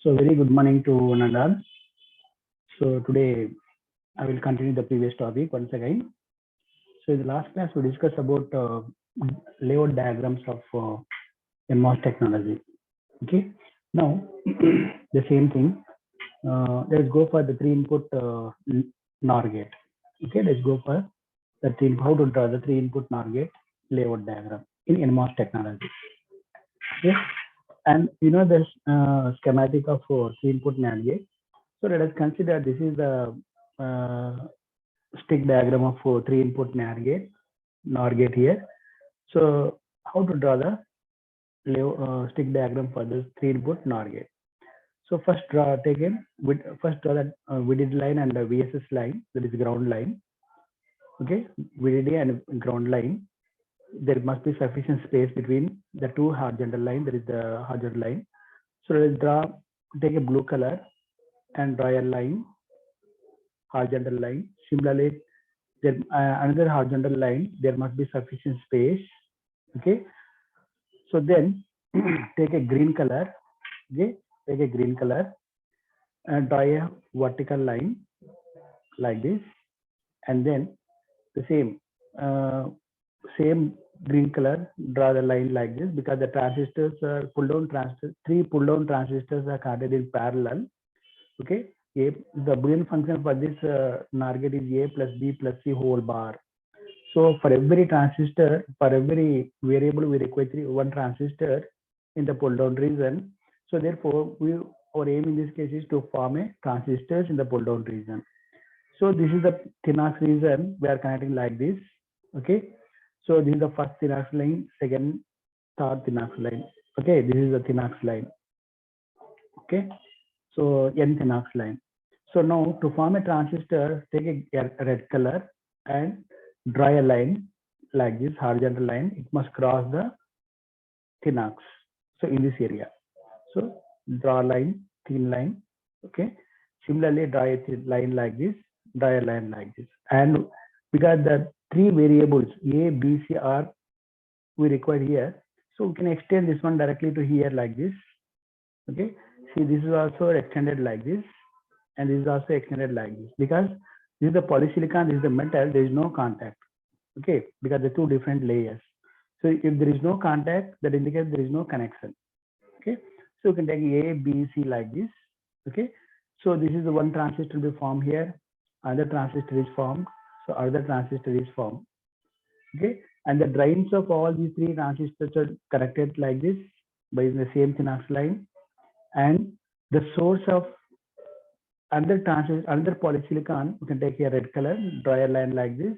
So very good morning to one and all. So today I will continue the previous topic once again. So in the last class we discussed about layout diagrams of NMOS technology. Okay. Now the same thing. Let's go for the three input NOR gate. Okay. Let's go for the how to draw the three input NOR gate layout diagram in NMOS technology. Okay. And you know the schematic of three input NAND gate. So let us consider this is the stick diagram of three input NOR gate here. So how to draw the stick diagram for this three input NOR gate? So first draw that VDD line and the VSS line, that is ground line. Okay, VDD and ground line. There must be sufficient space between the two horizontal line. That is the horizontal line. So let's take a blue color and draw a line, horizontal line. Similarly, there another horizontal line. There must be sufficient space. Okay. So then take a green color. Okay, take a green color and draw a vertical line like this, and then the same green color, draw the line like this, because the transistors are three pull down transistors are connected in parallel. Okay, the Boolean function for this NOR gate is A plus B plus C whole bar. So for every transistor, for every variable, we require one transistor in the pull down region. So therefore, our aim in this case is to form a transistors in the pull down region. So this is the Thinox region we are connecting like this. Okay, so this is the first Thinox line, second, third Thinox line. Okay, this is the Thinox line. Okay, so N Thinox line. So now to form a transistor, take a red color and draw a line like this, horizontal line. It must cross the Thinox. So in this area, so draw a line, thin line. Okay, similarly draw a line like this, draw a line like this. And because the three variables A, B, C are we require here, so we can extend this one directly to here like this. Okay, see, this is also extended like this, and this is also extended like this, because this is the polysilicon, this is the metal, there is no contact. Okay, because the two different layers. So if there is no contact, that indicates there is no connection. Okay, so you can take A, B, C like this. Okay, so this is the one transistor will be formed here, another transistor is formed, so other transistor is formed. Okay, and the drains of all these three transistors are connected like this by the same Thinox line, and the source of another transistor, another polysilicon, you can take a red color, draw a line like this,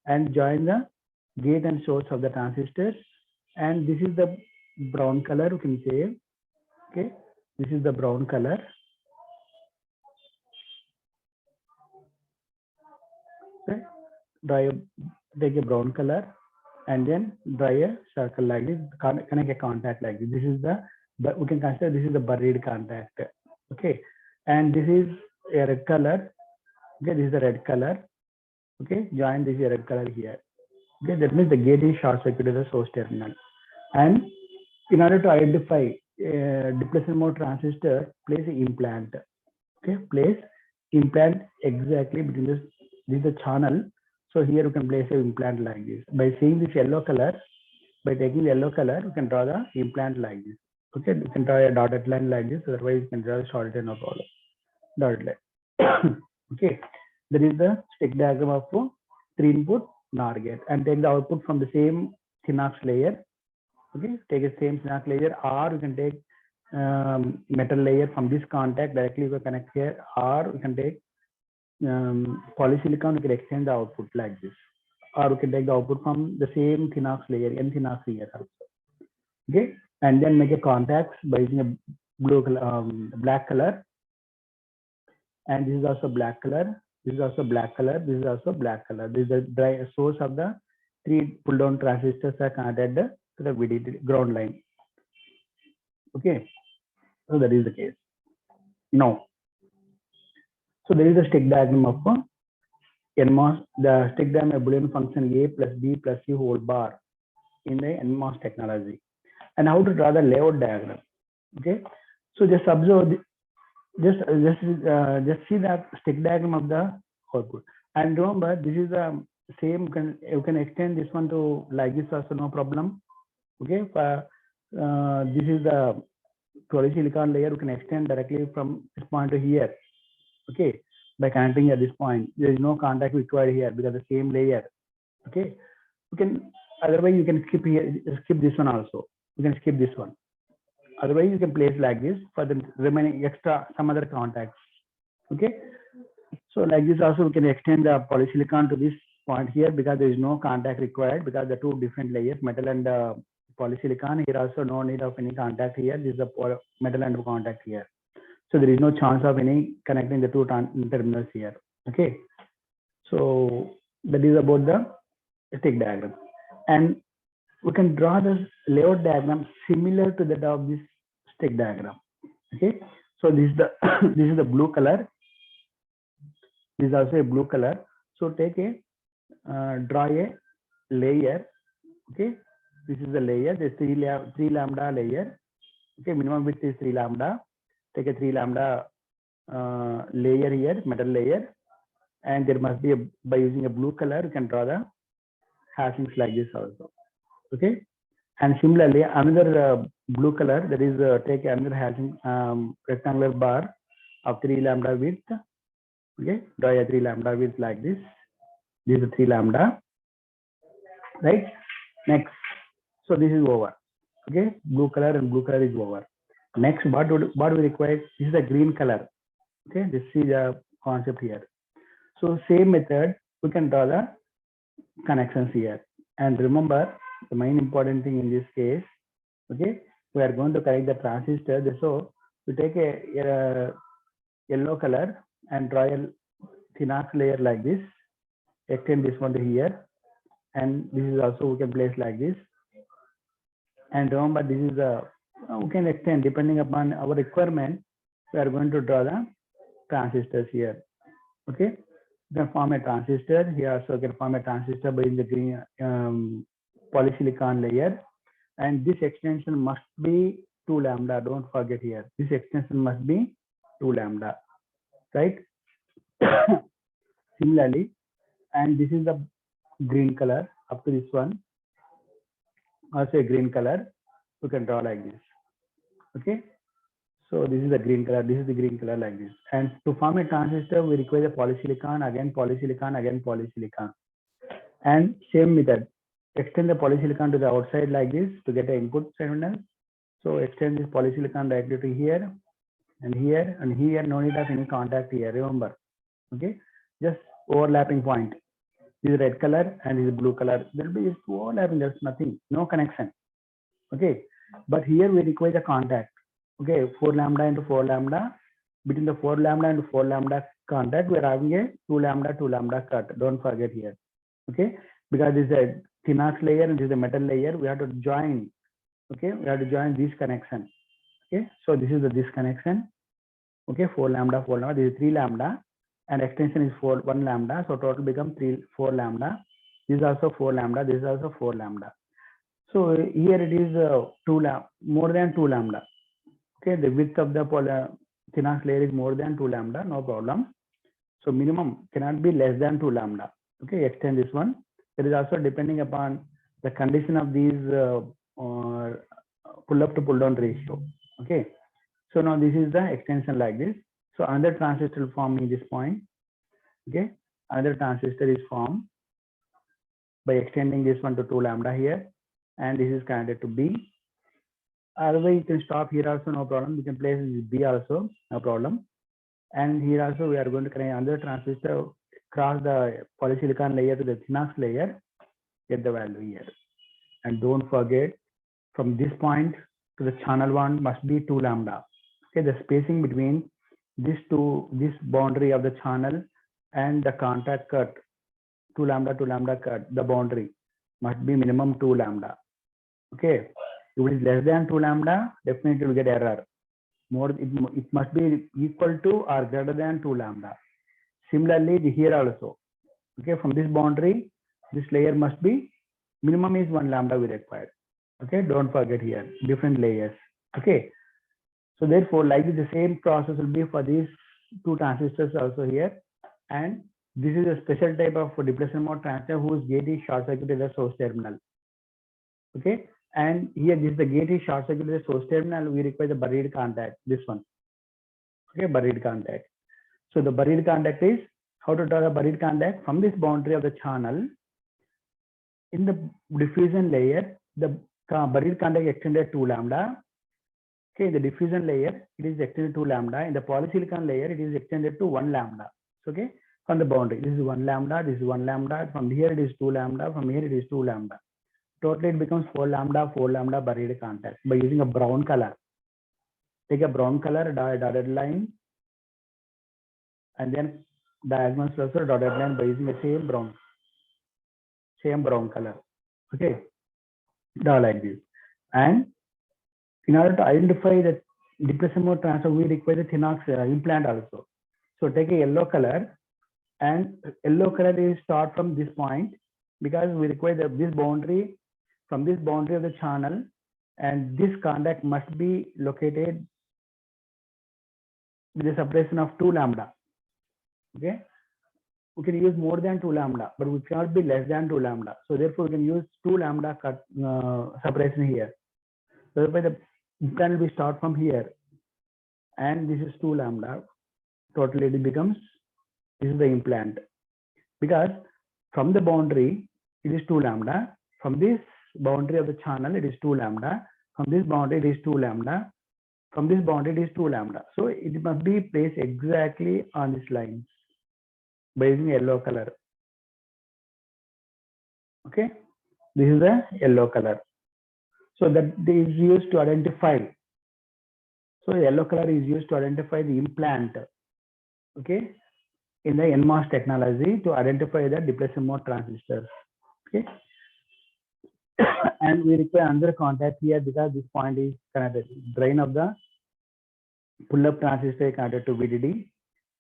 and join the gate and source of the transistors. And this is the brown color, you can say. Okay, this is the brown color. Okay, take a brown color and then draw a circle like this, connect a contact like this. This is we can consider this is the buried contact. Okay, and this is a red color. Okay, this is the red color. Okay, join this red color here. Okay, that means the gate is short circuited to the source terminal. And in order to identify depletion mode transistor, place an implant. Okay, place implant exactly between this is the channel. So here you can place an implant like this. By seeing this yellow color, by taking the yellow color, you can draw the implant like this. Okay, you can draw a dotted line like this. Otherwise, you can draw a solid line, no problem. Dotted line. Okay, there is the stick diagram of three input NOR gate, and take the output from the same Thinox layer. Okay, take the same Thinox layer, or you can take metal layer from this contact directly. You can connect here, or you can take polysilicon. You can extend the output like this, or you can take the output from the same Thinox layer, N Thinox layer also. Okay, and then make a contacts by using a black color, and this is also black color. This is also black color. This is also black color. This is the dry source of the three pull down transistors are connected to the VDD ground line. Okay, so that is the case. Now, so there is a stick diagram of NMOS. The stick diagram of Boolean function A plus B plus C whole bar in the NMOS technology. And how to draw the layout diagram. Okay, so just observe Just see that stick diagram of the output. And remember, this is the same. You can extend this one to like this also, no problem. Okay. This is the polysilicon layer. You can extend directly from this point to here. Okay. By connecting at this point, there is no contact required here because the same layer. Okay. You can, otherwise you can skip here, skip this one also. You can skip this one. Otherwise you can place like this for the remaining extra some other contacts. Okay. So like this also we can extend the polysilicon to this point here because there is no contact required because the two different layers, metal and polysilicon. Here also no need of any contact here. This is the metal and contact here. So there is no chance of any connecting the two terminals here. Okay. So that is about the stick diagram. And we can draw this layout diagram similar to that of this stick diagram. Okay. So this is the this is the blue color. This is also a blue color. So take a draw a layer. Okay. This is the layer. This 3 lambda layer. Okay. Minimum width is 3 lambda. Take a 3 lambda layer here, metal layer, and there must be a, by using a blue color, you can draw the hashings like this also. Okay. And similarly, another blue color, that is take another hashing rectangular bar of 3 lambda width. Okay. Draw a 3 lambda width like this. This is 3 lambda. Right. Next. So this is over. Okay. Blue color and blue color is over. Next, what we require? This is the green color. Okay. This is the concept here. So same method, we can draw the connections here. And remember, the main important thing in this case, okay, we are going to connect the transistor. So we take a yellow color and draw a Thinox layer like this, extend this one to here, and this is also we can place like this. And remember, this is a we can extend depending upon our requirement. We are going to draw the transistors here. Okay, you can form a transistor here. Also, you can form a transistor by the green polysilicon layer, and this extension must be 2 lambda. Don't forget here. This extension must be 2 lambda, right? Similarly, and this is the green color up to this one. Also a green color. You can draw like this. Okay. So this is the green color. This is the green color like this. And to form a transistor, we require the polysilicon, again polysilicon, again polysilicon. And same method. Extend the polysilicon to the outside like this to get an input terminal. So extend this polysilicon directly to here and here and here. No need of any contact here. Remember. Okay. Just overlapping point. This is red color and this is blue color. There will be just overlapping. There's nothing. No connection. Okay. But here we require the contact. Okay, 4 lambda into 4 lambda. Between the 4 lambda and 4 lambda contact, we are having a 2 lambda cut. Don't forget here. Okay, because this is a Thinox layer and this is a metal layer. We have to join. Okay, we have to join this connection. Okay, so this is this connection. Okay, 4 lambda, 4 lambda. This is 3 lambda, and extension is 1 lambda. So total becomes 4 lambda. This is also 4 lambda. This is also 4 lambda. So here it is more than 2 lambda. Okay, the width of the Thinox layer is more than 2 lambda, no problem. So minimum cannot be less than 2 lambda. Okay, extend this one. It is also depending upon the condition of these pull up to pull down ratio. Okay, so now this is the extension like this. So another transistor will form in this point. Okay, another transistor is formed by extending this one to 2 lambda here, and this is connected to B. Otherwise, you can stop here also, no problem. You can place B also, no problem. And here also, we are going to connect another transistor, cross the polysilicon layer to the Thinox layer, get the value here. And don't forget, from this point to the channel 1 must be 2 lambda. Okay, the spacing between this boundary of the channel and the contact cut, 2 lambda cut, the boundary must be minimum 2 lambda. Okay. If it is less than 2 lambda, definitely you will get error. It must be equal to or greater than 2 lambda. Similarly, here also. Okay, from this boundary, this layer must be minimum is 1 lambda we required. Okay, don't forget here different layers. Okay, So therefore, like the same process will be for these two transistors also here. And this is a special type of depletion mode transistor whose gate is short circuited at the source terminal. Okay, and here this the gate is short circuited at the source terminal. We require the buried contact. This one. Okay, buried contact. So the buried contact is how to draw the buried contact from this boundary of the channel. In the diffusion layer, the buried contact extended 2 lambda. Okay, in the diffusion layer, it is extended to lambda. In the polysilicon layer, it is extended to 1 lambda. Okay, from the boundary, this is 1 lambda, this is 1 lambda. From here, it is 2 lambda. From here, it is 2 lambda. Totally, it becomes 4 lambda buried contact by using a brown color. Take a brown color, dotted line, and then diagonal also dotted line by using the same brown color. Okay, draw like this. And in order to identify the depletion mode transistor, we require the Thinox implant also. So take a yellow color, and yellow color is start from this point because we require this boundary, from this boundary of the channel, and this contact must be located with a separation of 2 lambda. Okay, we can use more than 2 lambda, but we cannot be less than 2 lambda. So therefore, we can use 2 lambda separation here. So therefore, the implant will be start from here, and this is 2 lambda. Totally, it becomes, this is the implant, because from the boundary it is 2 lambda. From this boundary of the channel, it is 2 lambda. From this boundary, it is 2 lambda. From this boundary, it is 2 lambda. So it must be placed exactly on this line by using yellow color. Okay, this is the yellow color. So that is used to identify. So yellow color is used to identify the implant. Okay, in the NMOS technology to identify the depletion mode transistors. Okay, and we require another contact here because this point is connected. Drain of the pull-up transistor is connected to VDD.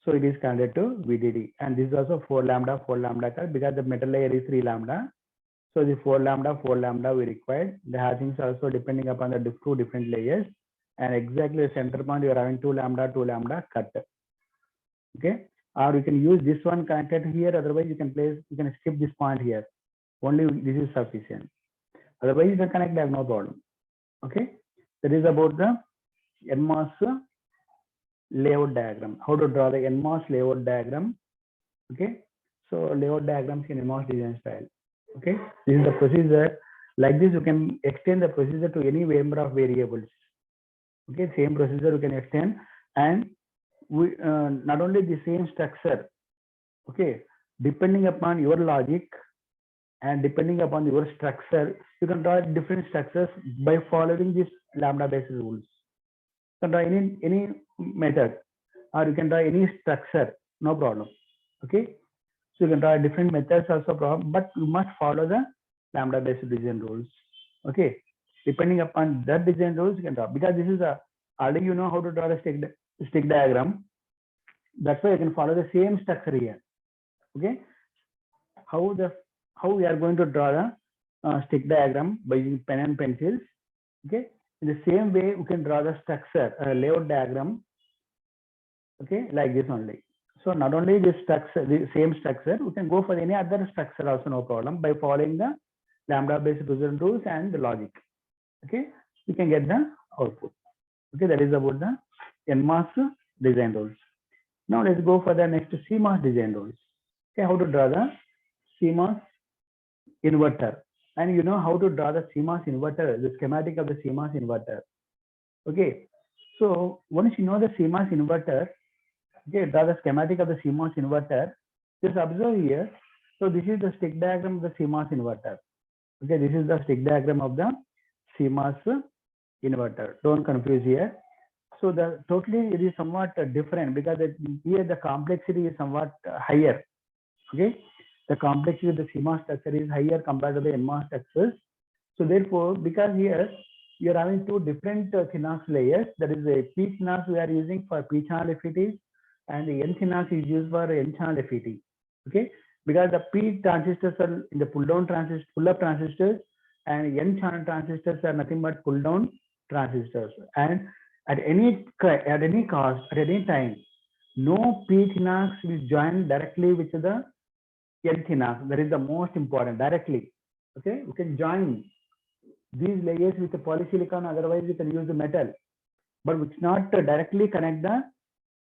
So it is connected to VDD, and this is also 4 lambda because the metal layer is 3 lambda. So the 4 lambda we required. The hatchings also depending upon the two different layers, and exactly the center point you are having 2 lambda cut. Okay, or you can use this one connected here. Otherwise, you can skip this point here. Only this is sufficient. Otherwise, you can connect that, no problem. Okay, that is about the NMOS layout diagram. How to draw the NMOS layout diagram. Okay, so layout diagrams in NMOS design style. Okay, this is the procedure. Like this, you can extend the procedure to any number of variables. Okay, same procedure you can extend, and we not only the same structure. Okay, depending upon your logic and depending upon your structure, you can draw different structures by following these lambda basis rules. You can draw any method, or you can draw any structure, no problem. Okay, so you can draw different methods also problem, but you must follow the lambda based design rules. Okay, depending upon that design rules, you can draw, because this is already you know how to draw the stick diagram. That's why you can follow the same structure here. Okay, how we are going to draw the stick diagram by using pen and pencils. Okay, in the same way we can draw the structure layout diagram. Okay, like this only. So not only this structure, the same structure, we can go for any other structure also, no problem, by following the lambda based design rules and the logic. Okay, you can get the output. Okay, that is about the NMOS design rules. Now let's go for the next CMOS design rules. Okay, how to draw the CMOS inverter, and you know how to draw the CMOS inverter, the schematic of the CMOS inverter. Okay, so once you know the CMOS inverter, okay, draw the schematic of the CMOS inverter. Just observe here. So this is the stick diagram of the CMOS inverter. Okay, this is the stick diagram of the CMOS inverter. Don't confuse here. So the totally it is somewhat different because here the complexity is somewhat higher. Okay, the complexity of the CMOS structure is higher compared to the NMOS structures. So therefore, because here you are having two different Thinox layers, that is a P Thinox we are using for P channel FET, and the N Thinox is used for N channel FET. Okay, because the P transistors are in the pull-up transistors, and N channel transistors are nothing but pull-down transistors. And At any cost, at any time, no p-thinox will join directly with the n-thinox. That is the most important, directly. Okay, you can join these layers with the polysilicon, otherwise you can use the metal, but we cannot directly connect the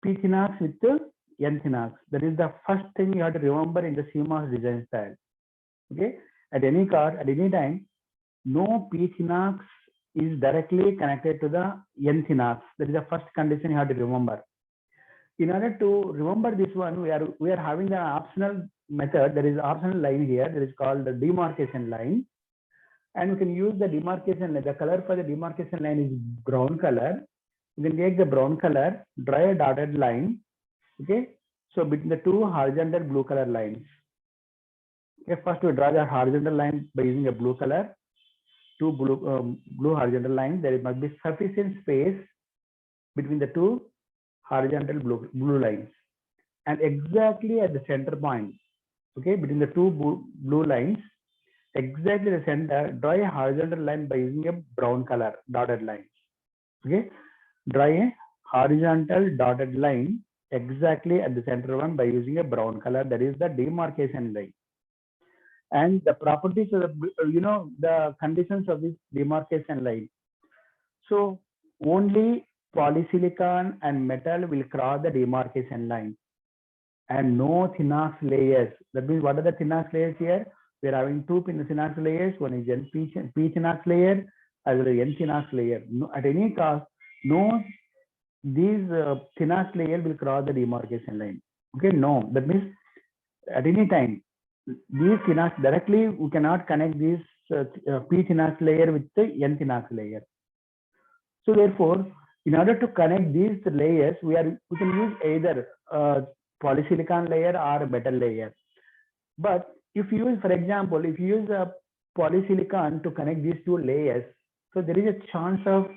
p-thinox with the n-thinox. That is the first thing you have to remember in the CMOS design style. Okay, at any cost, at any time, no p-thinox is directly connected to the n-thinox. That is the first condition you have to remember. In order to remember this one, we are having an optional method. There is optional line here that is called the demarcation line, and we can use the demarcation line. The color for the demarcation line is brown color. You can take the brown color, draw a dotted line. Okay, so between the two horizontal blue color lines. Okay, first we draw the horizontal line by using a blue color. Two blue horizontal lines. There must be sufficient space between the two horizontal blue lines, and exactly at the center point, okay, between the two blue lines, exactly the center, draw a horizontal line by using a brown color dotted line. Okay, draw a horizontal dotted line exactly at the center one by using a brown color. That is the demarcation line. And the properties of the, the conditions of this demarcation line. So only polysilicon and metal will cross the demarcation line, and no Thinox layers. That means what are the Thinox layers here? We are having two Thinox layers. One is P Thinox layer as well as N Thinox layer. No, at any cost, no these Thinox layer will cross the demarcation line. Okay, no. That means at any time, these Thinox directly we cannot connect this P Thinox layer with the N Thinox layer. So therefore, in order to connect these layers, we can use either polysilicon layer or a metal layer. But if you use, for example, if you use a polysilicon to connect these two layers, so there is a chance of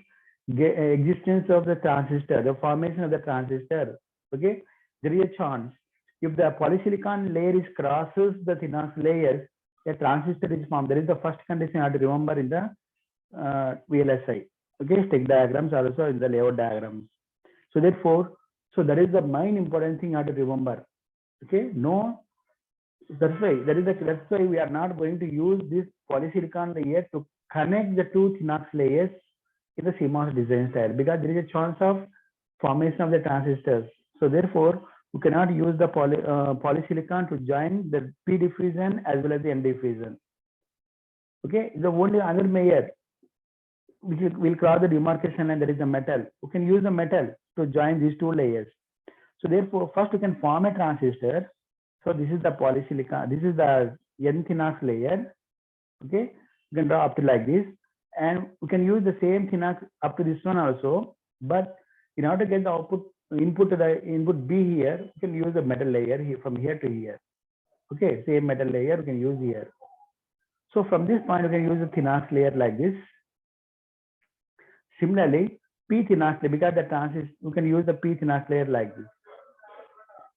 existence of the transistor, the formation of the transistor. Okay, there is a chance. If the polysilicon layer is crosses the Thinox layers, a transistor is formed. That is the first condition you have to remember in the VLSI. Okay, stick diagrams also in the layout diagrams. So therefore, so that is the main important thing you have to remember. Okay, no, that's why we are not going to use this polysilicon layer to connect the two Thinox layers in the CMOS design style, because there is a chance of formation of the transistors. So therefore, we cannot use the polysilicon to join the P diffusion as well as the N diffusion. Okay, the only other layer which will cross the demarcation line, that is the metal. We can use the metal to join these two layers. So therefore, first we can form a transistor. So this is the polysilicon, this is the N-Thinox layer. Okay, you can draw up to like this, and we can use the same Thinox up to this one also. But in order to get the input to the input B here, we can use the metal layer here, from here to here. Okay, same metal layer we can use here. So from this point, we can use the Thinox layer like this. Similarly, P Thinox layer, because the transistor, you can use the P Thinox layer like this.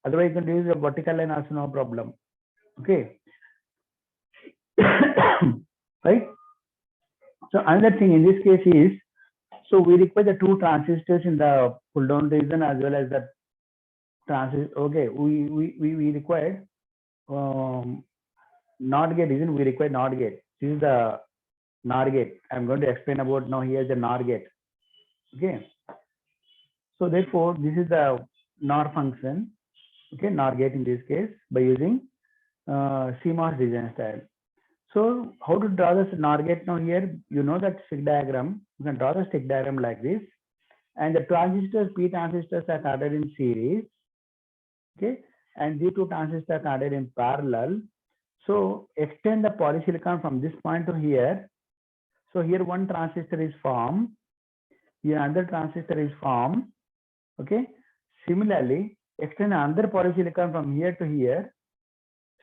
Otherwise, you can use a vertical line also, no problem. Okay. Right. So another thing in this case is, so we require the two transistors in the pull down region as well as the transistor. Okay, we require NOT gate region. We require NOT gate. This is the NOR gate. I'm going to explain about now. Here is the NOR gate. Okay. So therefore, this is the NOR function. Okay, NOR gate in this case by using CMOS design style. So how to draw this NOR gate now here? You know that stick diagram. You can draw the stick diagram like this. And the transistors, P transistors are connected in series. Okay, and these two transistors are connected in parallel. So extend the polysilicon from this point to here. So here one transistor is formed. Here another transistor is formed. Okay. Similarly, extend another polysilicon from here to here.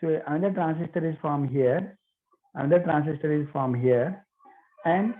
So another transistor is formed here. Another transistor is formed here. And